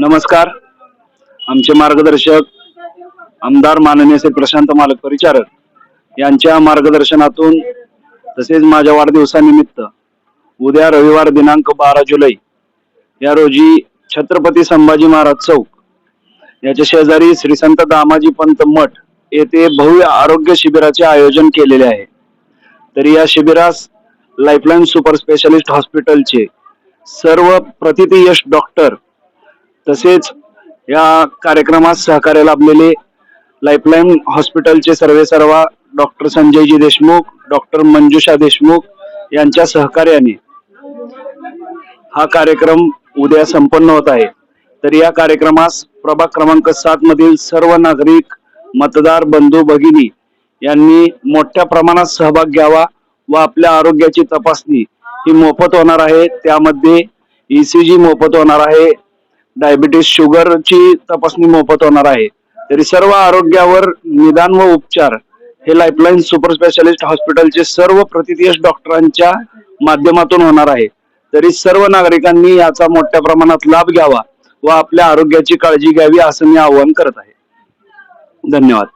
नमस्कार. आमचे मार्गदर्शक आमदार माननीय श्री प्रशांत मालक परिचारक यांच्या मार्गदर्शनातून तसेच माझ्या वाढदिवसानिमित्त उद्या रविवार दिनांक 12 जुलै या रोजी छत्रपती संभाजी महाराज चौक याच्या शेजारी श्री संत दामाजी पंत मठ येथे भव्य आरोग्य शिबिराचे आयोजन केलेले आहे. तर या शिबिरास लाईफलाईन सुपर स्पेशालिस्ट हॉस्पिटलचे सर्व प्रतिथयश डॉक्टर तसेच या कार्यक्रमास सहकार्य लाभलेले लाईफलाईन हॉस्पिटलचे सर्वेसर्वा डॉक्टर संजयजी देशमुख, डॉक्टर मंजुषा देशमुख यांच्या सहकार्याने हा कार्यक्रम उद्या संपन्न होत आहे. तर या कार्यक्रमास प्रभाग क्रमांक 7 मधील सर्व नागरिक, मतदार बंधू भगिनी यांनी मोठ्या प्रमाणात सहभाग घ्यावा व आपल्या आरोग्याची तपासणी ही मोफत होणार आहे. त्यामध्ये ECG मोफत होणार आहे, डायबिटीस शुगरची तपासणी मोफत होणार आहे. तरी सर्व आरोग्यावर निदान व उपचार हे लाईफलाईन सुपर स्पेशालिस्ट हॉस्पिटलचे सर्व प्रतिथयश डॉक्टरांच्या माध्यमातून होणार आहे. तरी सर्व नागरिकांनी याचा मोठ्या प्रमाणात लाभ घ्यावा व आपल्या आरोग्याची काळजी घ्यावी असं मी आवाहन करत आहे. धन्यवाद.